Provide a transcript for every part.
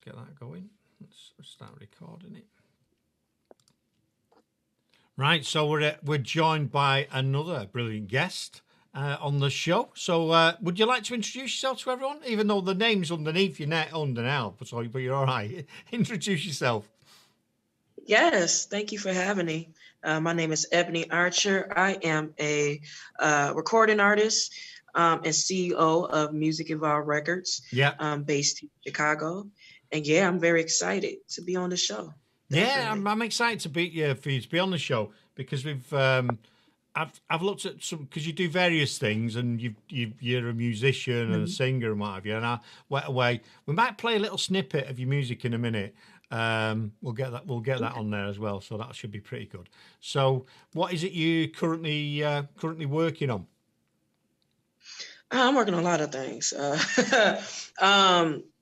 get that going. Let's start recording it. Right, so we're joined by another brilliant guest on the show. So would you like to introduce yourself to everyone, even though the name's underneath your net under now? But you're all right. Introduce yourself. Yes, thank you for having me. My name is Ebony Archer. I am a recording artist and CEO of Music Evolve Records. Yeah. Based in Chicago. And yeah, I'm very excited to be on the show. Definitely. Yeah, I'm excited to be for you to be on the show because we've I've looked at some because you do various things and you're a musician and a singer and what have you. And I went away. We might play a little snippet of your music in a minute. We'll get that on there as well. So that should be pretty good. So what is it you currently working on? I'm working on a lot of things.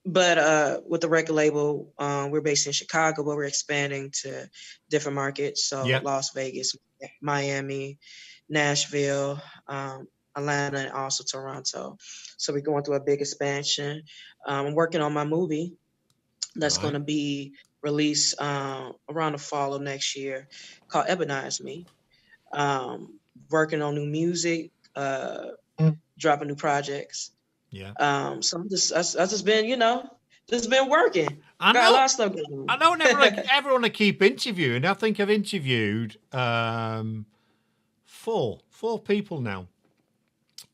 But with the record label, we're based in Chicago, but we're expanding to different markets. So Las Vegas, Miami, Nashville, Atlanta, and also Toronto. So we're going through a big expansion. I'm working on my movie that's going to be released around the fall of next year called Ebonize Me. Working on new music, dropping new projects. Yeah. So I just been, just been working. I know. Got a lot of stuff going on. I know everyone I keep interviewing. I think I've interviewed four people now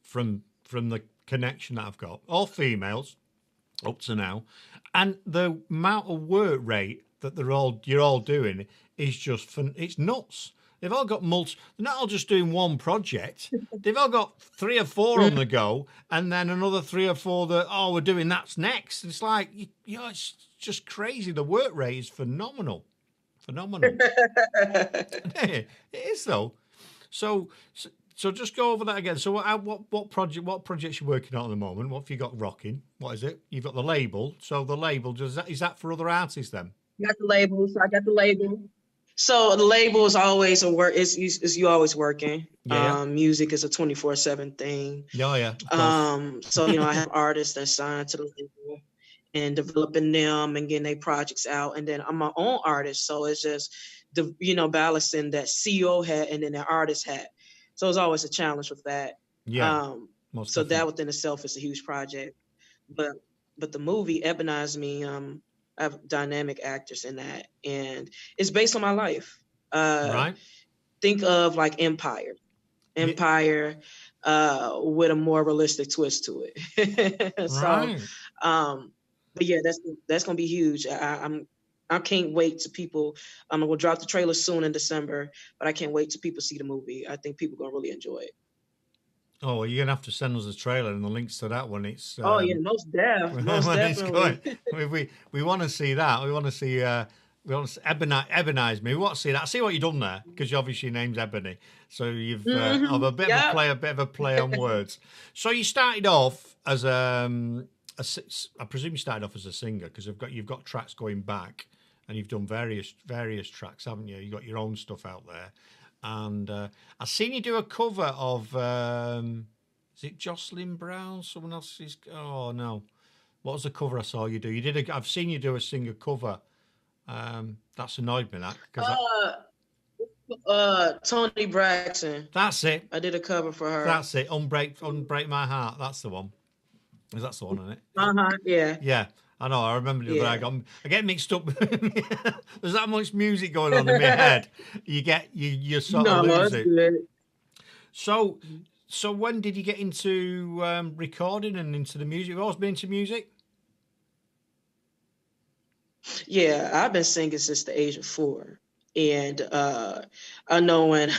from the connection that I've got, all females up to now, and the amount of work rate that you're all doing is just fun. It's nuts. They've all got they're not all just doing one project. They've all got 3 or 4 on the go, and then another 3 or 4 that, we're doing that's next. It's like, it's just crazy. The work rate is phenomenal. It is, though. So just go over that again. So what projects you working on at the moment? What have you got rocking? What is it? You've got the label. So the label, is that for other artists then? Got the label. So I got the label. So the label is always a work. Is you always working. Yeah. Music is a 24/7 thing. Yeah. So I have artists that sign to the label and developing them and getting their projects out, and then I'm my own artist. So it's just balancing that CEO hat and then that artist hat. So it's always a challenge with that. Yeah. So that within itself is a huge project. But the movie Ebonize Me, I have dynamic actors in that, and it's based on my life. Right. Think of like Empire with a more realistic twist to it. Right. But yeah, that's gonna be huge. I can't wait to people. We'll drop the trailer soon in December, but I can't wait till people see the movie. I think people are gonna really enjoy it. Oh, well, you're gonna have to send us a trailer and the links to that one. It's most definitely. We want to see that. We want to see Ebonize Me. We want to see that. I see what you've done there because obviously your name's Ebony, so you've have a bit of a play on words. So you started off as I presume you started off as a singer because you've got tracks going back, and you've done various tracks, haven't you? You got your own stuff out there. And I've seen you do a cover of, is it Jocelyn Brown? Someone else's? Oh no, what was the cover I saw you do? I've seen you do a singer cover. That's annoyed me. Tony Braxton. That's it. I did a cover for her. That's it. Unbreak My Heart. That's the one. That's the one, isn't it? Yeah. Yeah. I know. I remember the other day. I get mixed up. There's that much music going on in my head. You sort of lose it. Good. So when did you get into recording and into the music? You've always been into music? Yeah, I've been singing since the age of 4, and I know when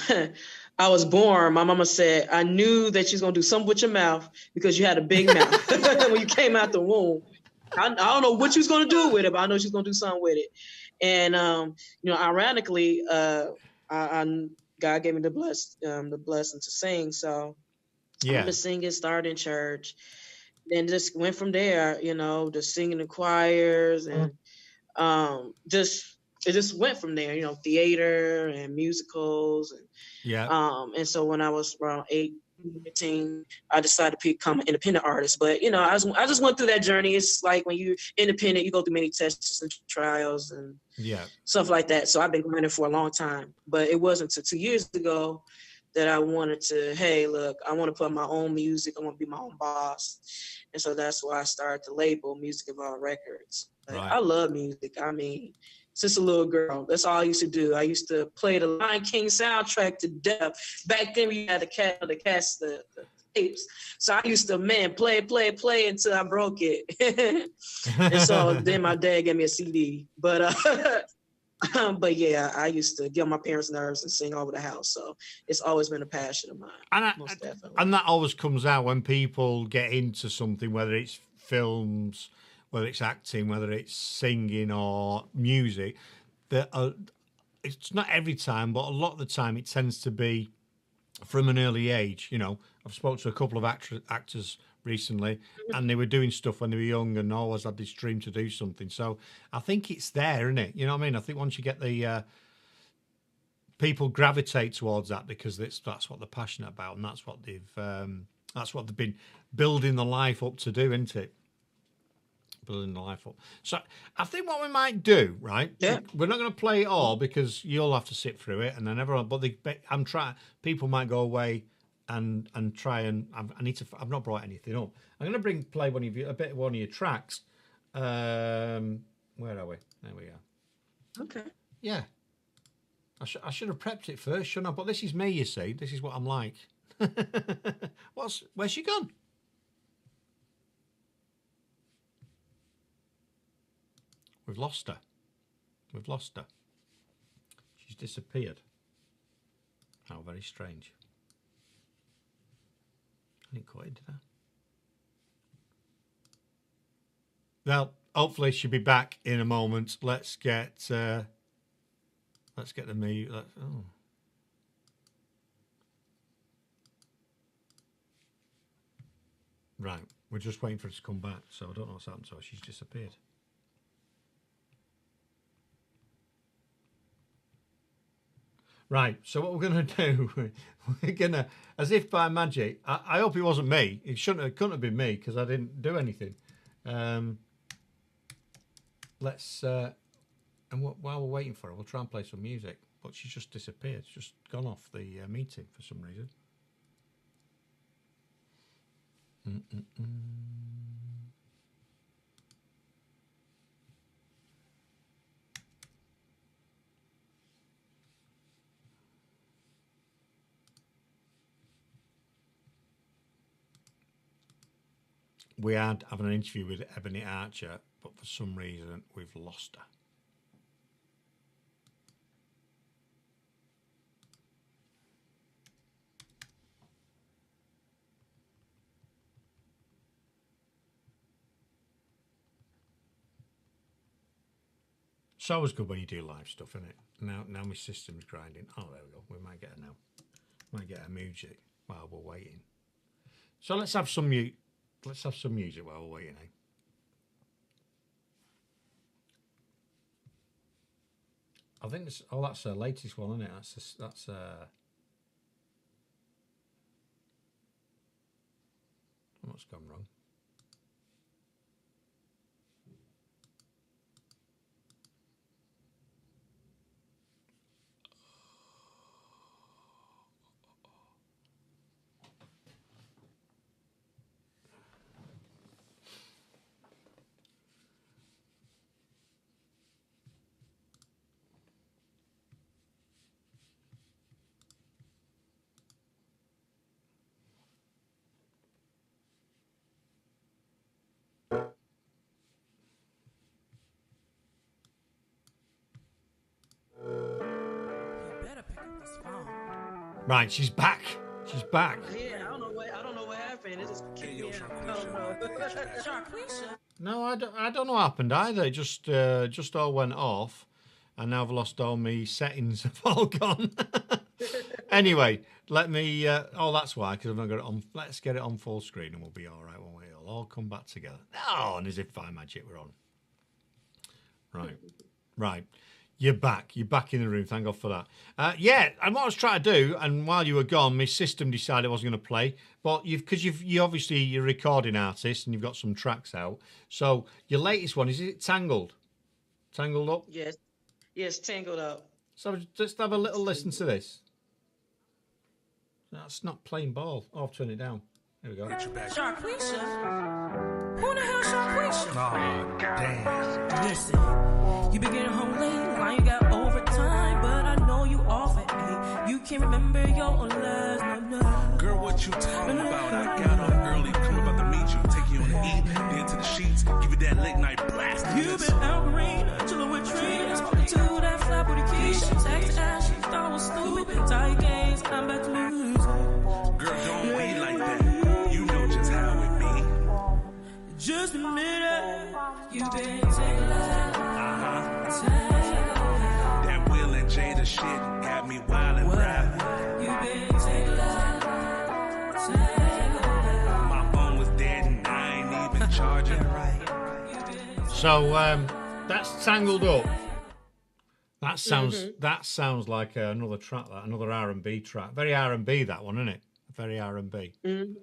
I was born, my mama said I knew that she's gonna do something with your mouth because you had a big mouth when you came out the womb. I don't know what she was going to do with it, but I know she's going to do something with it. And, ironically, God gave me the blessing to sing. So I've been singing, started in church, then just went from there, just singing in choirs and it just went from there, theater and musicals. And so when I was around 8, 2019, I decided to become an independent artist. But you know, I just went through that journey. It's like when you're independent, you go through many tests and trials and stuff like that. So I've been grinding for a long time. But it wasn't until 2 years ago that I wanted to, hey, look, I want to put my own music. I want to be my own boss. And so that's why I started the label Music Evolve Records. But I love music. I mean, since a little girl, that's all I used to do. I used to play the Lion King soundtrack to death. Back then, we had the tapes. So I used to, play until I broke it. And so then my dad gave me a CD. But but yeah, I used to get on my parents' nerves and sing over the house. So it's always been a passion of mine. Most definitely. And that always comes out when people get into something, whether it's films, whether it's acting, whether it's singing or music. It's not every time, but a lot of the time it tends to be from an early age. You know, I've spoken to a couple of actors recently, and they were doing stuff when they were young and always had this dream to do something. So I think it's there, isn't it? You know what I mean? I think once you get the people gravitate towards that because that's what they're passionate about, and that's what they've been building the life up to do, isn't it? Building the life up. So I think what we might do, right? Yeah. We're not going to play it all because you'll have to sit through it, and then everyone. But I'm trying. People might go away and try and I've not brought anything up. I'm going to play one of your tracks. Where are we? There we are. Okay. Yeah. I should have prepped it first, shouldn't I? But this is me, you see. This is what I'm like. Where's she gone? We've lost her. She's disappeared. How very strange. I didn't quite, did I? Well, hopefully she'll be back in a moment. Let's get the me. Oh. Right, we're just waiting for her to come back, so I don't know what's happened to her. She's disappeared. Right, so what we're going to do, we're going to, as if by magic, I hope it wasn't me. It couldn't have been me because I didn't do anything. Let's, and while we're waiting for her, we'll try and play some music. But she's just disappeared. She's just gone off the meeting for some reason. We had having an interview with Ebony Archer, but for some reason we've lost her. It's always good when you do live stuff, isn't it? Now my system's grinding. Oh, there we go. We might get her now. Might get her music while we're waiting. So let's have some music. Let's have some music while we're waiting, eh? I think this. Oh, that's the latest one, isn't it? That's what's gone wrong? Right, she's back. She's back. Yeah, I don't know what happened. It just kicked me out. No, I don't know what happened either. It just all went off, and now I've lost all my settings. Have all gone. Anyway, let me. Oh, that's why, because I've not got it on. Let's get it on full screen, and we'll be all right when we'll all come back together. Oh, and as if by magic, we're on. Right. You're back. You're back in the room. Thank God for that. Yeah, and what I was trying to do, and while you were gone, my system decided I wasn't going to play. But you obviously you're a recording artist and you've got some tracks out. So your latest one is it Tangled? Tangled Up. Yes, yes, Tangled Up. So just have a little It's listen to this. That's not playing ball. Oh, I'll turn it down. There we go. Sharquisha? Who the hell Sharquisha? Oh, damn. Listen, you been getting home late, now you got overtime, but I know you off at 8. You can't remember your last no. Girl, what you talking about? I got up early, come about to meet you, take you on the eat, then to the sheets, give you that late night blast. You been out green, chillin' with trees, spoken to that flat booty Keisha, text Ash, she thought I was stupid, tight games, I'm about to lose. Girl, don't be like that, you know just how it be. Just admit it, you been taking love. That Will and Jada shit got me wild and proud. You been taking love. My phone was dead and I ain't even charging. So that's Tangled Up. That sounds like another track, another R&B track. Very R&B that one, isn't it? Very R&B. Mm-hmm.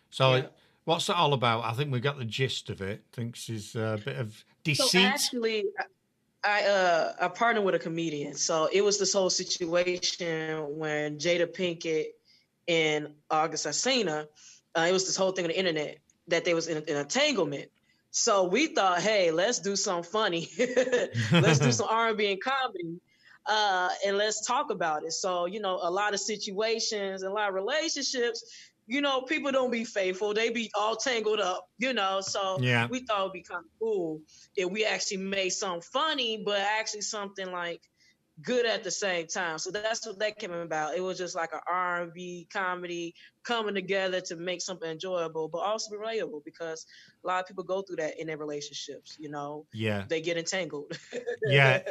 So Yeah. what's that all about? I think we got the gist of it. I think she's a bit of deceit. So actually, I partnered with a comedian. So it was this whole situation when Jada Pinkett and August Alsina, it was this whole thing on the internet that they was in an entanglement. So we thought, hey, let's do something funny. Let's do some R&B and comedy. And let's talk about it. So, a lot of situations and a lot of relationships, people don't be faithful. They be all tangled up, So Yeah. we thought it'd be kind of cool if we actually made something funny, but actually something like good at the same time. So that's what that came about. It was just like an R&B comedy coming together to make something enjoyable, but also be relatable because a lot of people go through that in their relationships, Yeah. They get entangled. Yeah,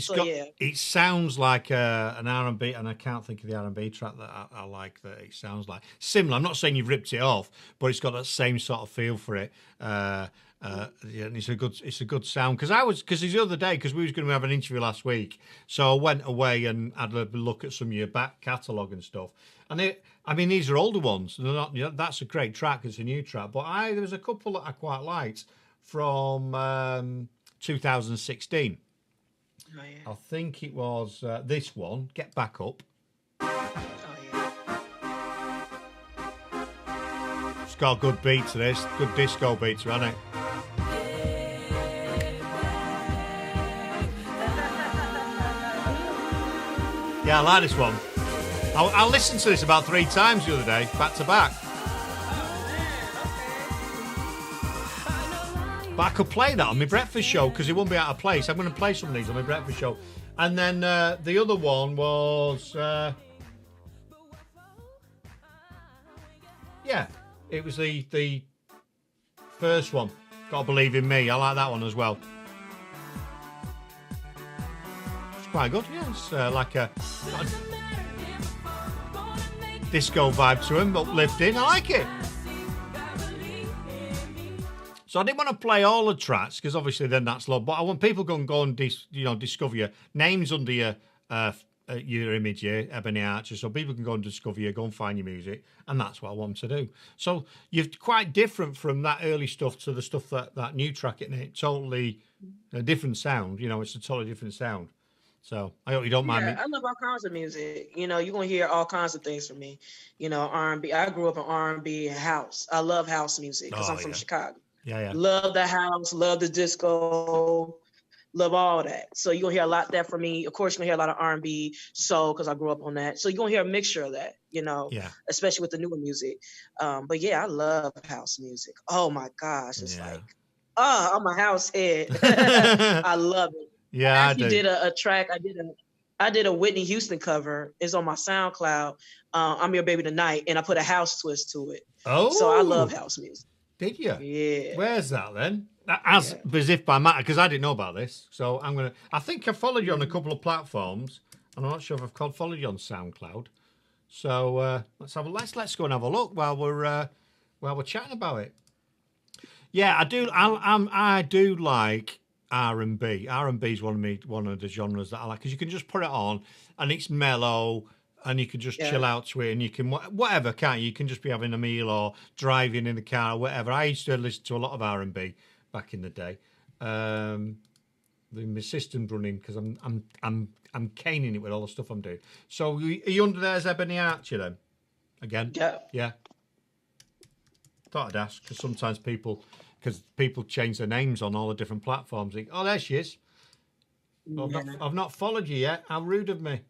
So, yeah. it sounds like an R&B, and I can't think of the R&B track that I like that it sounds like. Similar, I'm not saying you've ripped it off, but it's got that same sort of feel for it. Yeah, and it's a good sound because the other day because we was going to have an interview last week, so I went away and had a look at some of your back catalogue and stuff. And these are older ones. They're not. That's a great track. It's a new track, but there was a couple that I quite liked from 2016. Oh, yeah. I think it was this one. Get Back Up. Oh, yeah. It's got a good beat to this. Good disco beat to it, hasn't it? Yeah, I like this one. I listened to this about 3 times the other day, back to back. But I could play that on my breakfast show because it won't be out of place. I'm going to play some of these on my breakfast show. And then the other one was... yeah, it was the first one. Gotta Believe in Me. I like that one as well. It's quite good, yeah. It's like a disco vibe to him, uplifting. I like it. So I didn't want to play all the tracks because obviously then that's low. But I want people to go and discover your names under your image here, Ebony Archer, so people can go and discover you, go and find your music, and that's what I want to do. So you're quite different from that early stuff to the stuff that new track in it. Totally a different sound. It's a totally different sound. So I hope you don't mind me. I love all kinds of music. You're gonna hear all kinds of things from me. R&B. I grew up in R&B and house. I love house music because I'm from Chicago. Yeah. Love the house, love the disco, love all that. So you're gonna hear a lot of that from me. Of course, you're gonna hear a lot of R&B, soul, because I grew up on that. So you're gonna hear a mixture of that, especially with the newer music. But yeah, I love house music. Oh my gosh, it's like, I'm a house head. I love it. Yeah, I actually did a track. I did a Whitney Houston cover. It's on my SoundCloud. I'm Your Baby Tonight, and I put a house twist to it. Oh, so I love house music. Did you? Yeah. Where's that then? As if by matter, because I didn't know about this. So I think I followed you on a couple of platforms, and I'm not sure if I've followed you on SoundCloud. So let's go and have a look while we're chatting about it. Yeah, I do. I do like R&B. R&B is one of the genres that I like, because you can just put it on and it's mellow and you can just chill out to it, and you can whatever, can't you? You can just be having a meal or driving in the car or whatever. I used to listen to a lot of R&B back in the day. My system's running because I'm caning it with all the stuff I'm doing. So are you under there as Ebony Archer then? Again? Yeah. Thought I'd ask, because sometimes people change their names on all the different platforms. Think, oh, there she is. I've not followed you yet. How rude of me.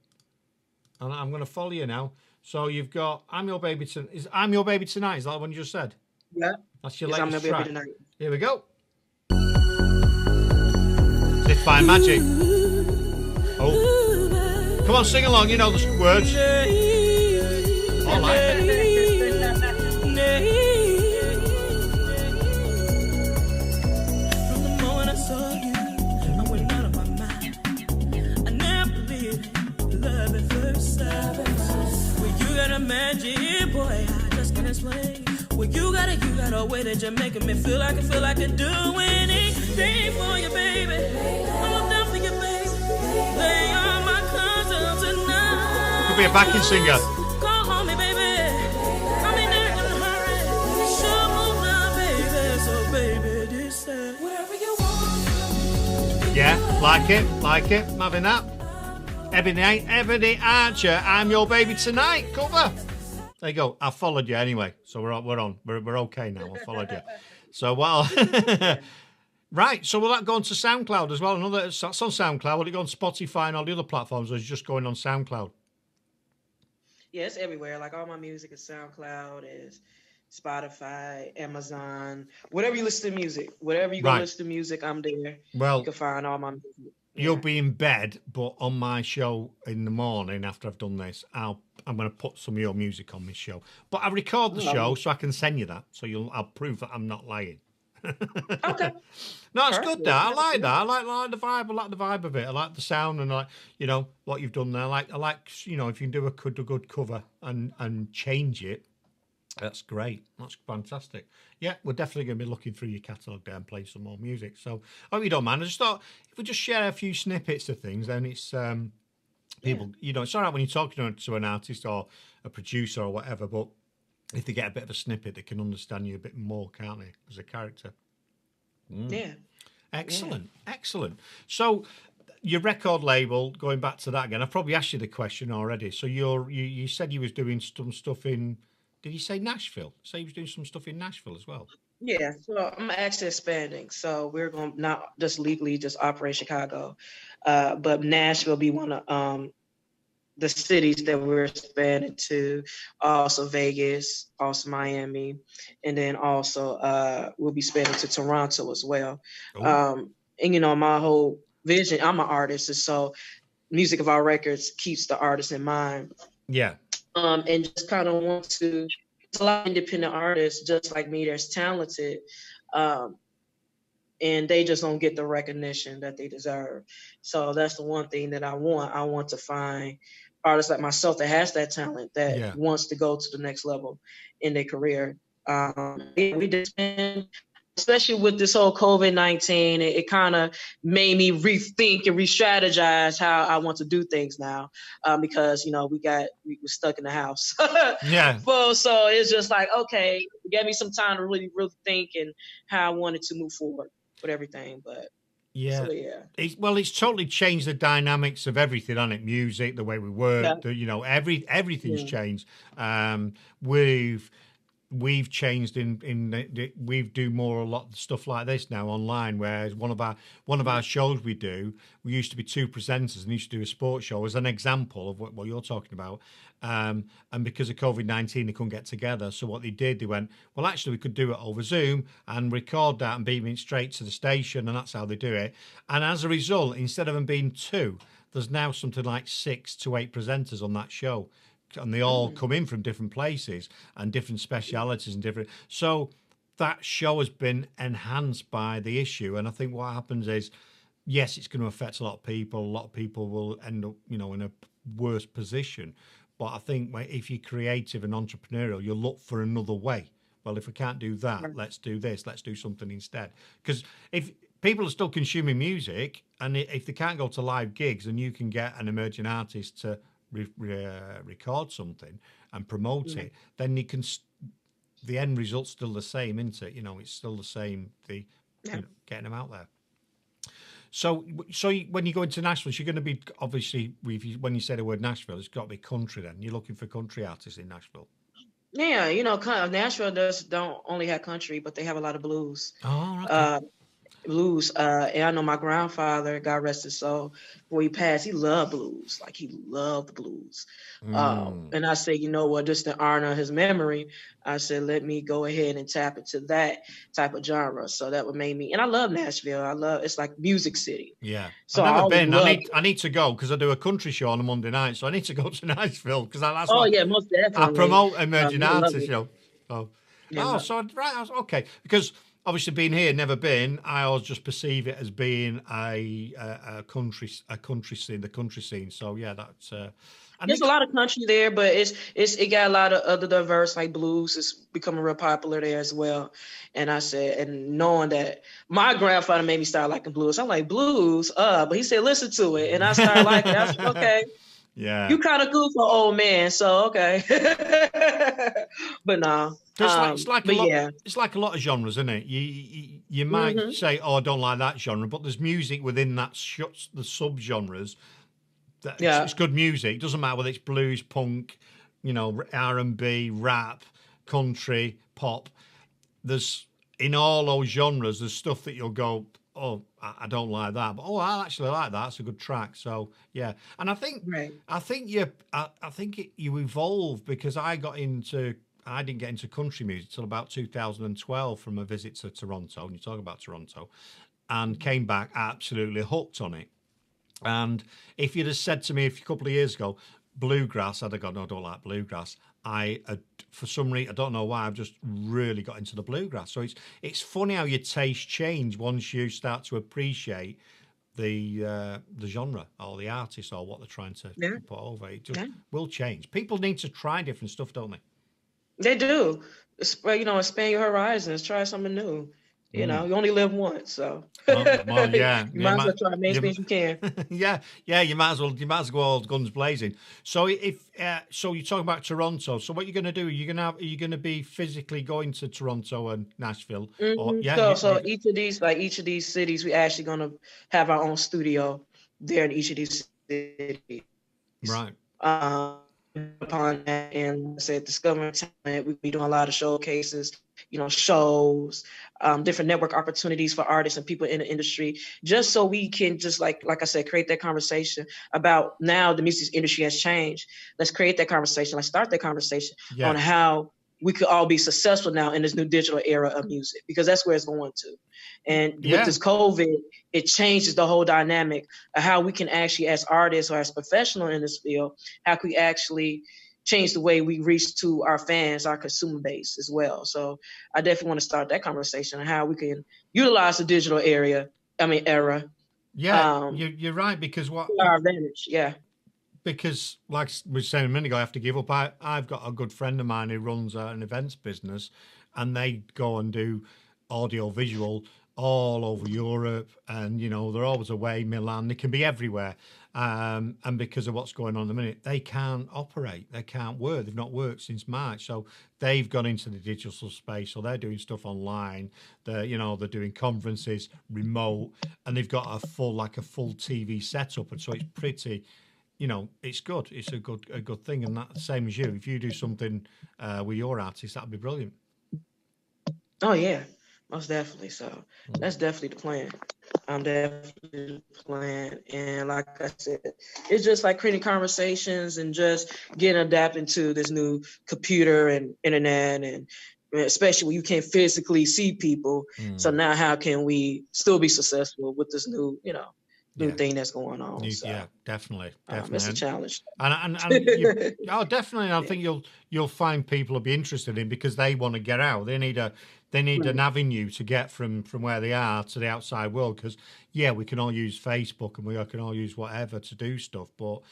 And I'm going to follow you now. So you've got I'm Your Baby Tonight. I'm Your Baby Tonight? Is that the one you just said? Yeah. That's your latest I'm Your track. Baby Tonight. Here we go. As if by magic. Oh. Come on, sing along. You know the words. All right. Magic, boy, I just can't explain. Well, you got a way that you're making me feel like I could do anything for you, baby. I'm down for you, baby. Lay on my console tonight. Could be a backing singer. Call on me, baby. I'm in there in a hurry. Sure move now, baby. So, baby, this time, wherever you want. Yeah, like it. I'm having that. Ebony Archer, I'm Your Baby Tonight cover. There you go. I followed you anyway, so we're on. We're okay now. I followed you. So right. So will that go on to SoundCloud as well? That's on SoundCloud. Will it go on Spotify and all the other platforms, or is it just going on SoundCloud? Yeah, it's everywhere. Like all my music is SoundCloud, is Spotify, Amazon, whatever you listen to music. Whatever you go listen to music, I'm there. Well, you can find all my music. You'll be in bed, but on my show in the morning after I've done this, I'm going to put some of your music on this show. But I record the show so I can send you that, so I'll prove that I'm not lying. Okay. No, it's good. That I like that. I like the vibe. I like the vibe of it. I like the sound, and I like what you've done there. I like if you can do a good cover and change it. That's great. That's fantastic. Yeah, we're definitely going to be looking through your catalogue there and play some more music. So, I hope you don't mind. I just thought if we just share a few snippets of things, then it's people. It's all right when you're talking to an artist or a producer or whatever, but if they get a bit of a snippet, they can understand you a bit more, can't they, as a character? Yeah. Excellent. So, your record label, going back to that again, I've probably asked you the question already. So, you said you was doing some stuff in. Did you say Nashville? So he was doing some stuff in Nashville as well. Yeah, so I'm actually expanding. So we're going to not just legally just operate Chicago, but Nashville be one of the cities that we're expanding to. Also Vegas, also Miami, and then also we'll be expanding to Toronto as well. And my whole vision, I'm an artist, and so music of our records keeps the artist in mind. Yeah. And just kind of want to, there's a lot of independent artists just like me that's talented, and they just don't get the recognition that they deserve. So that's the one thing that I want. I want to find artists like myself that has that talent, that wants to go to the next level in their career. We did spend, especially with this whole COVID-19, it kind of made me rethink and re-strategize how I want to do things now, because, we were stuck in the house. Yeah. So it's just like, okay, it gave me some time to really, really think and how I wanted to move forward with everything. But yeah, so, yeah. It's totally changed the dynamics of everything, hasn't it? Music, the way we work, everything's changed. We've changed we do a lot of stuff like this now online, whereas one of our shows we used to be two presenters and used to do a sports show as an example of what you're talking about, and because of COVID-19 they couldn't get together, so what they did, they went, well, actually we could do it over Zoom and record that and beam it straight to the station, and that's how they do it. And as a result, instead of them being two, there's now something like 6 to 8 presenters on that show. And they all come in from different places and different specialities and different. So that show has been enhanced by the issue. And I think what happens is, yes, it's going to affect a lot of people. A lot of people will end up, in a worse position. But I think if you're creative and entrepreneurial, you'll look for another way. Well, if we can't do that, let's do this. Let's do something instead. Because if people are still consuming music, and if they can't go to live gigs, and you can get an emerging artist to record something and promote it, then you can. The end result's still the same, isn't it? You know, it's still the same. You know, getting them out there. So when you go into Nashville, you're going to be obviously when you say the word Nashville, it's got to be country. Then you're looking for country artists in Nashville. Yeah, you know, Nashville don't only have country, but they have a lot of blues. Oh, okay. Blues. And I know my grandfather, God rest his soul, before he passed, he loved blues. Like he loved the blues. And I said, you know what, just to honor his memory, I said, let me go ahead and tap into that type of genre. So that would make me, and I love Nashville. It's like Music City. Yeah. So I've never been. I need to go because I do a country show on a Monday night. So I need to go to Nashville because that's yeah, most definitely. I promote emerging artists, you know. Right. Okay. Because obviously being here, never been, I always just perceive it as being a country scene, the country scene. So yeah, that's there's a lot of country there, but it got a lot of other diverse, like blues is becoming real popular there as well. And I said, and knowing that my grandfather made me start liking blues, I'm like, blues, but he said, listen to it, and I started liking it. I was like, okay. Yeah, you kind of cool for old man, so okay. But no, it's like a lot of genres, isn't it? You might say, oh, I don't like that genre, but there's music within that the sub-genres. It's good music. It doesn't matter whether it's blues, punk, you know, R&B, rap, country, pop. There's in all those genres, there's stuff that you'll go, oh, I don't like that, but I actually like that. It's a good track. So yeah, and I think you evolve because I didn't get into country music till about 2012 from a visit to Toronto. And you talk about Toronto, and came back absolutely hooked on it. And if you'd have said to me a couple of years ago, bluegrass, I'd have gone, no, I don't like bluegrass. For some reason, I don't know why, I've just really got into the bluegrass. So it's funny how your taste change once you start to appreciate the genre or the artist or what they're trying to put over. It just will change. People need to try different stuff, don't they? They do. You know, expand your horizons, try something new. You know, you only live once, so well, yeah, you might as well try as many things you can. yeah, you might as well go all guns blazing. So so you're talking about Toronto. So what you're going to do? Are you going to be physically going to Toronto and Nashville? So each of these cities, we actually going to have our own studio there in each of these cities. Right. Upon that, and I said, discovering talent, we'll be doing a lot of showcases, you know, shows, different network opportunities for artists and people in the industry, just so we can just like I said, create that conversation about now the music industry has changed. Let's create that conversation. Let's start that conversation on how we could all be successful now in this new digital era of music, because that's where it's going to. And with this COVID, it changes the whole dynamic of how we can actually, as artists or as professionals in this field, how can we actually change the way we reach to our fans, our consumer base as well. So I definitely want to start that conversation on how we can utilize the digital era. Yeah, you're right, because our advantage, because like we were saying a minute ago, I have to give up. I've got a good friend of mine who runs an events business, and they go and do audio visual all over Europe, and you know they're always away, Milan, they can be everywhere, and because of what's going on at the minute, they can't operate, they can't work, they've not worked since March, so they've gone into the digital space, so they're doing stuff online, they're doing conferences remote, and they've got a full TV setup, and so it's pretty, it's good, it's a good thing. And that's the same as you, if you do something with your artists, that'd be brilliant. Oh yeah, most definitely. So that's definitely the plan. I'm definitely the plan. And like I said, it's just like creating conversations and just getting adapted to this new computer and internet, and especially when you can't physically see people. So now how can we still be successful with this new, thing that's going on? Yeah, definitely. It's a challenge. And definitely. I think you'll find people will be interested in, because they want to get out. They need an avenue to get from where they are to the outside world. Because we can all use Facebook and we can all use whatever to do stuff, but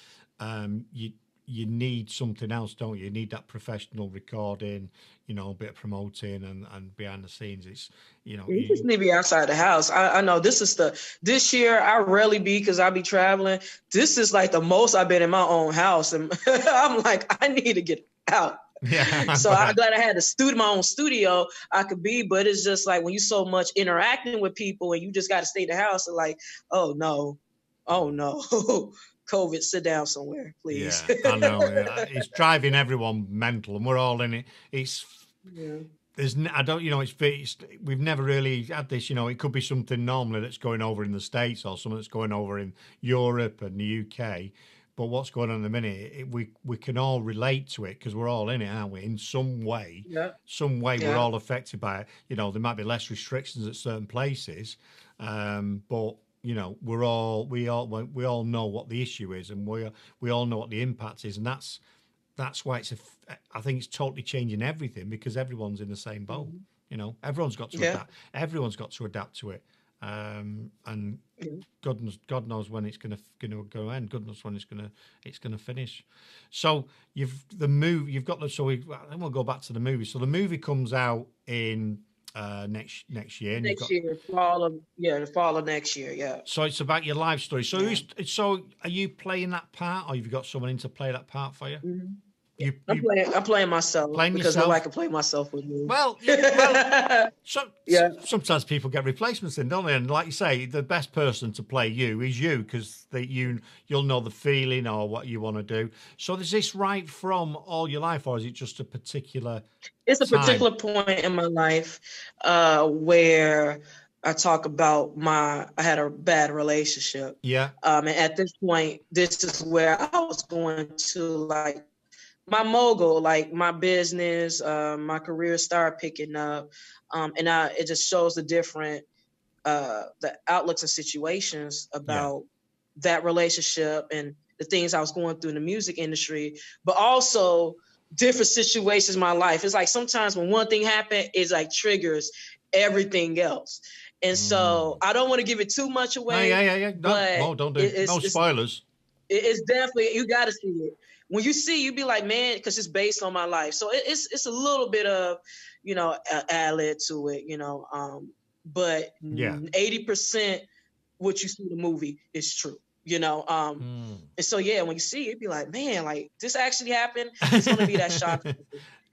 you you need something else, don't you? You need that professional recording, you know, a bit of promoting and behind the scenes. It's, you know, You just need to be outside the house. I know this year I rarely be because I be traveling. This is like the most I've been in my own house. And I'm like, I need to get out. Yeah. So I'm glad I had my own studio I could be, but it's just like when you so much interacting with people and you just got to stay in the house and like, oh no, COVID, sit down somewhere, please. Yeah, I know. It's driving everyone mental, and we're all in it. It's I don't, you know, it's we've never really had this. You know, it could be something normally that's going over in the States or something that's going over in Europe and the UK. But what's going on in the minute, we can all relate to it because we're all in it, aren't we? In some way, we're all affected by it. You know, there might be less restrictions at certain places, but you know, we all know what the issue is, and we all know what the impact is, and that's why I think it's totally changing everything because everyone's in the same boat. Mm-hmm. You know, everyone's got to adapt. Everyone's got to adapt to it. And God knows when it's going to go end. God knows when it's going to finish. So then we'll go back to the movie. So the movie comes out in next year. The fall of next year. Yeah. So it's about your life story. So so are you playing that part, or have you got someone in to play that part for you? Mm-hmm. I'm playing myself because nobody can play myself with me. Well, sometimes people get replacements in, don't they? And like you say, the best person to play you is you because you'll know the feeling or what you want to do. So is this right from all your life, or is it just a particular? It's a particular point in my life where I talk about I had a bad relationship. Yeah. And at this point, this is where I was going to like. My mogul, like my business, my career started picking up, and it just shows the different the outlooks and situations about that relationship and the things I was going through in the music industry, but also different situations in my life. It's like sometimes when one thing happened, it like triggers everything else, and so I don't want to give it too much away. Yeah. Don't do it. No spoilers. It's definitely, you got to see it. When you see, you be like, man, because it's based on my life. So it's a little bit of, you know, ad-lib to it, you know. But 80% what you see in the movie is true, you know. And so when you see it, be like, man, like this actually happened. It's gonna be that shock.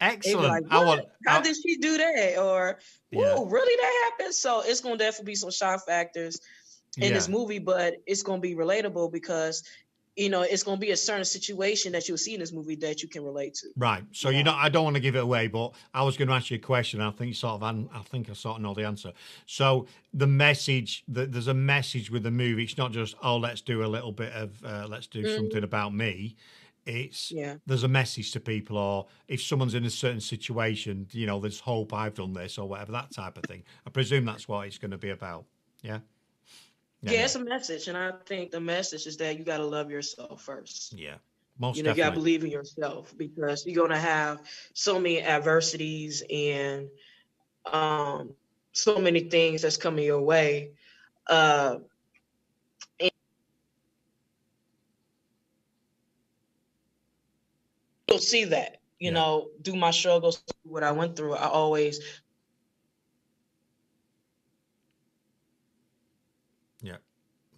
Excellent. Like, how did she do that? Or whoa, really that happened? So it's gonna definitely be some shock factors in this movie, but it's gonna be relatable because you know, it's going to be a certain situation that you'll see in this movie that you can relate to. Right. So, you know, I don't want to give it away, but I was going to ask you a question. I think I sort of know the answer. So the message, there's a message with the movie. It's not just, let's do a little bit of, let's do something about me. It's, there's a message to people, or if someone's in a certain situation, you know, there's hope, I've done this or whatever, that type of thing. I presume that's what it's going to be about. Yeah. Yeah, it's a message, and I think the message is that you got to love yourself first. Yeah, most you definitely. got to believe in yourself because you're going to have so many adversities and so many things that's coming your way. And you'll see that, you know, through my struggles, what I went through, I always.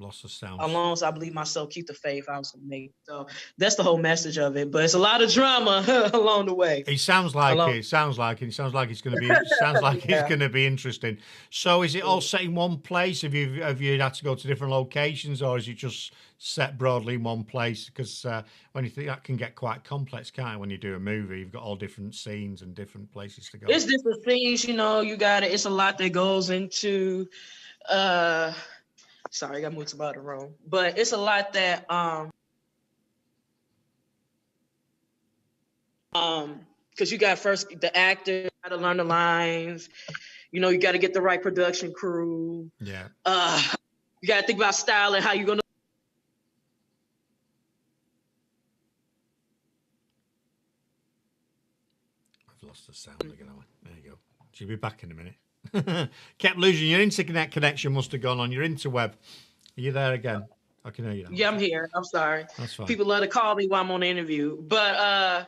Lost the sound. As long as I believe myself, keep the faith, I was gonna make it. So that's the whole message of it. But it's a lot of drama along the way. It sounds like it's going to be. It's going to be interesting. So is it all set in one place? Have you had to go to different locations, or is it just set broadly in one place? Because when you think that can get quite complex, can't it? When you do a movie, you've got all different scenes and different places to go. It's different things, you know. You got it. It's a lot that goes into. Sorry, I got moved to the room. But it's a lot that because you got first the actor, you gotta learn the lines, you know, you gotta get the right production crew. Yeah. You gotta think about style and how you're gonna. I've lost the sound again. There you go. She'll be back in a minute. Kept losing. Your internet connection must have gone on. Your interweb. Are you there again? I can hear you now. Yeah, I'm here. I'm sorry. That's fine. People love to call me while I'm on the interview, but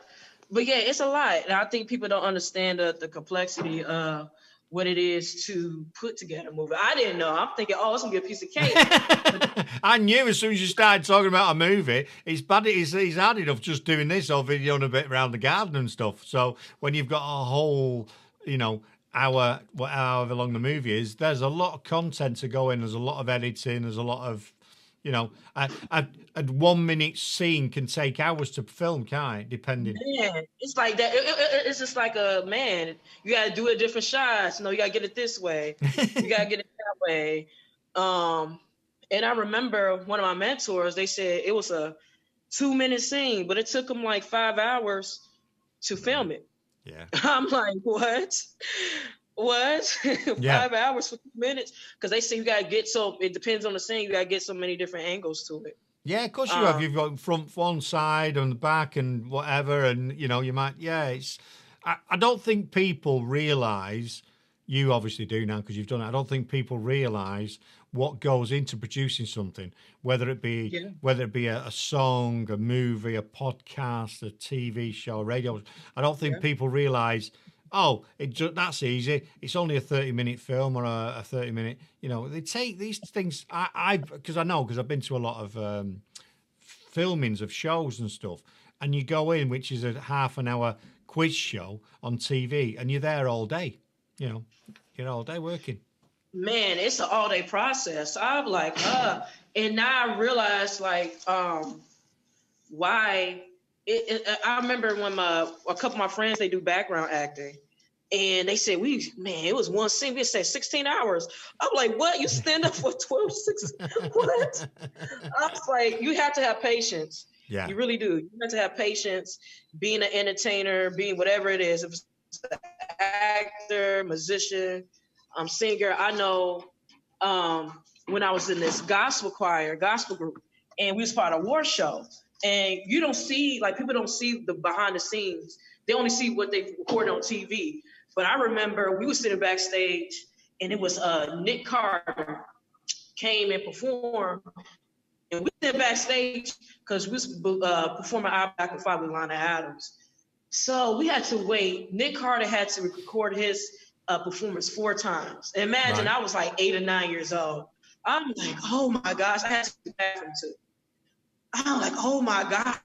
yeah, it's a lot, and I think people don't understand the complexity of what it is to put together a movie. I didn't know. I'm thinking, oh, it's gonna be a piece of cake. I knew as soon as you started talking about a movie, it's bad. It's hard enough just doing this or videoing a bit around the garden and stuff. So when you've got a whole, hour, however long the movie is, there's a lot of content to go in. There's a lot of editing. There's a lot of, a 1 minute scene can take hours to film, can't it? Depending. Man, it's like that. It's just like man, you got to do it different shots. You got to get it this way. You got to get it that way. And I remember one of my mentors, they said it was a 2 minute scene, but it took them like 5 hours to film it. Yeah. I'm like, what? Yeah. 5 hours for 2 minutes? Because they say you got to get it depends on the scene. You got to get so many different angles to it. Yeah, of course you have. You've got front one side and the back and whatever. And, you might, I don't think people realize, you obviously do now because you've done it. I don't think people realize what goes into producing something, whether it be a song, a movie, a podcast, a TV show, radio. I don't think people realize, that's easy. It's only a 30-minute film or a 30-minute. They take these things. Because I've been to a lot of filmings of shows and stuff, and you go in, which is a half an hour quiz show on TV, and you're there all day. You're all day working. Man, it's an all-day process. I'm like, and now I realize why. I remember when a couple of my friends, they do background acting, and they said, it was one scene, we said 16 hours. I'm like, what? You stand up for 12, 16, what? I was like, you have to have patience. Yeah. You really do. You have to have patience, being an entertainer, being whatever it is. If it's an actor, musician, singer. I know when I was in this gospel group, and we was part of a war show. And you don't see, people don't see the behind the scenes. They only see what they record on TV. But I remember we were sitting backstage, and it was Nick Carter came and performed. And we sit backstage because we was performing "I Back and Five" with Lana Adams. So we had to wait. Nick Carter had to record his performance 4 times. Imagine, right. I was like 8 or 9 years old. I'm like, oh my gosh, I had to do that too. I'm like, oh my God,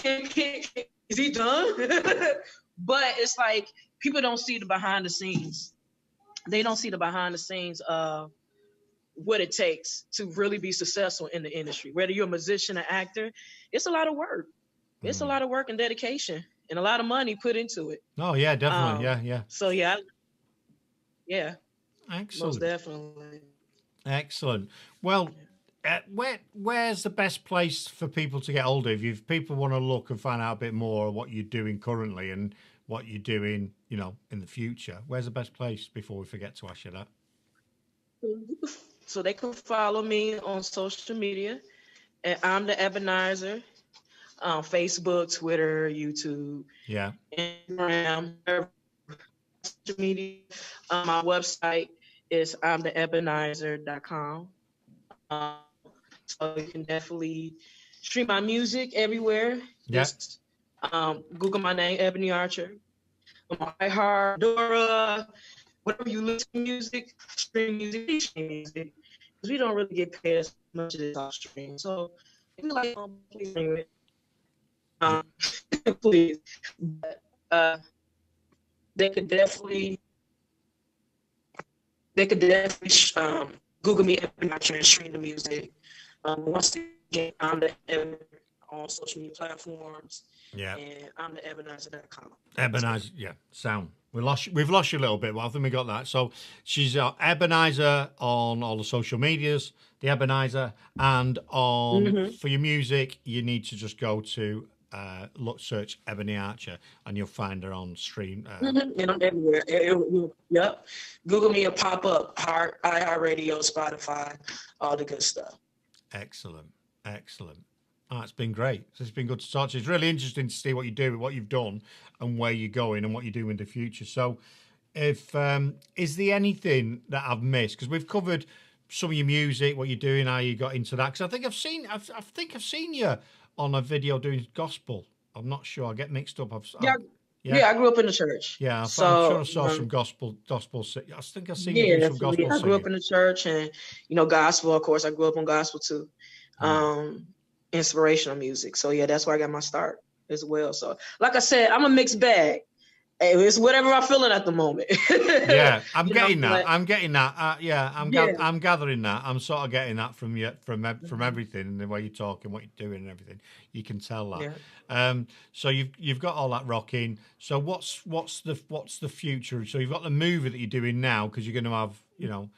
is he done? But it's like people don't see the behind the scenes. They don't see the behind the scenes of what it takes to really be successful in the industry. Whether you're a musician, an actor, it's a lot of work. It's a lot of work and dedication and a lot of money put into it. Oh yeah, definitely. Yeah. So yeah. Excellent. Most definitely. Excellent. Well, where's the best place for people to get hold of you if people want to look and find out a bit more of what you're doing currently and what you're doing, in the future? Where's the best place before we forget to ask you that? So they can follow me on social media, and I'm the Ebonizer, Facebook, Twitter, YouTube, Instagram, social media. My website is imtheebonizer.com. So you can definitely stream my music everywhere. Just Google my name, Ebony Archer. On iHeart, Dora, whatever you listen to music, stream music, because we don't really get paid as much as it's off stream. So if you like, please bring it. Please. But, they could definitely Google me and stream the music. Once again, I'm the Ebony on social media platforms. Yeah. And I'm the Ebonizer.com. Ebonizer, sound. We've lost you a little bit, but I think we got that. So she's Ebonizer on all the social medias, the Ebonizer, and on for your music, you need to just go to search Ebony Archer, and you'll find her on stream. And I'm everywhere. Yep. Google me, a pop up. iHeartRadio, Spotify, all the good stuff. Excellent. Oh, it's been great. It's been good to talk to you. It's really interesting to see what you do, what you've done, and where you're going, and what you do in the future. So, if is there anything that I've missed? Because we've covered some of your music, what you're doing, how you got into that. Because I think I've seen you on a video doing gospel. I'm not sure. I get mixed up. Yeah, I grew up in the church. Yeah, I'm So sure I saw some gospel. I think I've seen you do yeah, some so gospel I grew up singing. in the church, and gospel. Of course, I grew up on gospel too. Inspirational music. So yeah, that's where I got my start as well. So like I said, I'm a mixed bag. It's whatever I'm feeling at the moment. Yeah, I'm getting that. But, I'm getting that. Yeah, I'm gathering that. I'm sort of getting that from you, from everything, and the way you talk and what you're doing and everything. You can tell that. Yeah. So you've got all that rocking. So what's the future? So you've got the movie that you're doing now, because you're going to have,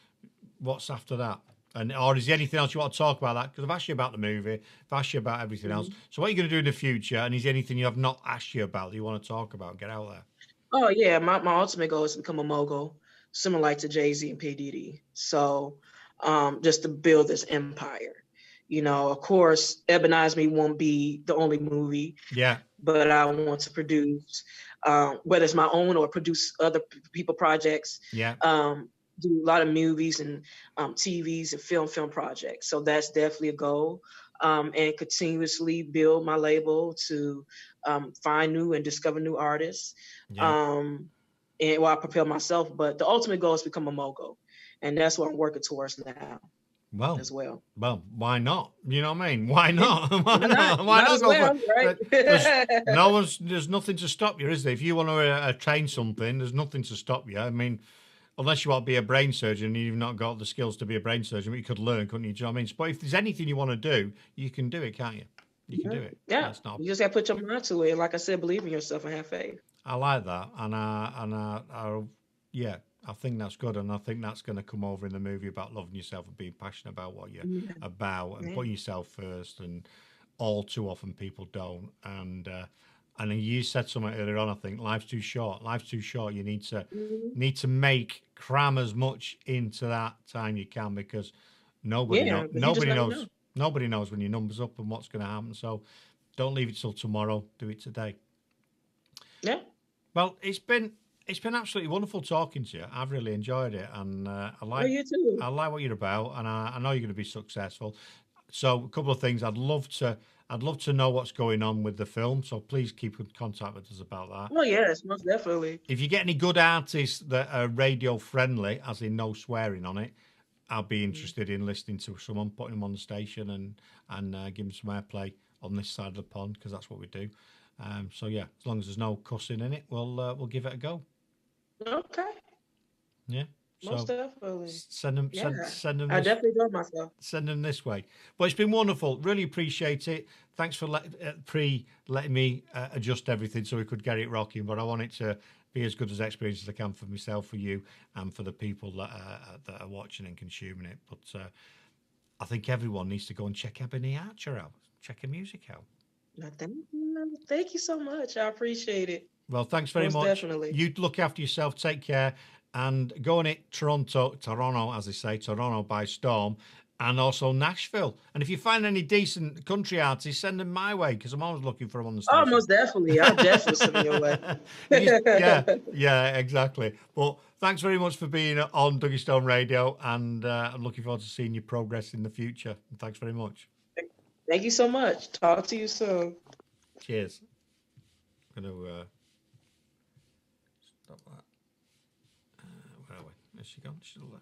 what's after that? And or is there anything else you want to talk about that? Because I've asked you about the movie, I've asked you about everything else. So what are you going to do in the future? And is there anything you have not asked you about that you want to talk about? Get out there. Oh yeah, my ultimate goal is to become a mogul, similar like to Jay-Z and P. Diddy. So just to build this empire. Of course, Ebony Me won't be the only movie. Yeah. But I want to produce, whether it's my own or produce other people projects. Yeah. Do a lot of movies and TVs and film projects. So that's definitely a goal. And continuously build my label to find new and discover new artists. Yeah. And while I prepare myself, but the ultimate goal is to become a mogul. And that's what I'm working towards now. Well, as well. Well, why not? You know what I mean? Why not? Why not? Why not go for it? Right? There's nothing to stop you, is there? If you want to train something, there's nothing to stop you. I mean, unless you want to be a brain surgeon, you've not got the skills to be a brain surgeon, but you could learn, couldn't you? Do you know what I mean? But if there's anything you want to do, you can do it, can't you? You can do it. Yeah. You just got to put your mind to it. And like I said, believe in yourself and have faith. I like that. Yeah, I think that's good. And I think that's going to come over in the movie about loving yourself and being passionate about what you're about and putting yourself first. And all too often people don't. And you said something earlier on, I think, life's too short. Life's too short. You need to cram as much into that time you can, because nobody knows when your number's up and what's going to happen. So don't leave it till tomorrow. Do it today. Yeah. Well, it's been absolutely wonderful talking to you. I've really enjoyed it, and I like you too. I like what you're about, and I know you're going to be successful. So a couple of things I'd love to know what's going on with the film. So please keep in contact with us about that. Oh yes, most definitely. If you get any good artists that are radio friendly, as in no swearing on it, I'll be interested in listening to someone, putting them on the station and giving some airplay on this side of the pond, because that's what we do. So yeah, as long as there's no cussing in it, we'll give it a go. Okay. Yeah. Most definitely. Send them. I definitely enjoyed myself. Send them this way. But it's been wonderful. Really appreciate it. Thanks for letting me adjust everything so we could get it rocking. But I want it to be as good as experience as I can for myself, for you, and for the people that are watching and consuming it. But I think everyone needs to go and check Ebony Archer out. Check her music out. Thank you so much. I appreciate it. Well, thanks very much. Definitely. You look after yourself. Take care. And go and hit Toronto, as they say, Toronto by storm, and also Nashville. And if you find any decent country artists, send them my way, because I'm always looking for them on the station. Oh, most definitely. I'll definitely send them your way. Yeah, exactly. But thanks very much for being on Duggystone Radio, and I'm looking forward to seeing your progress in the future. And thanks very much. Thank you so much. Talk to you soon. Cheers. I'm going to stop that. Where are we? Is she gone? She's still there.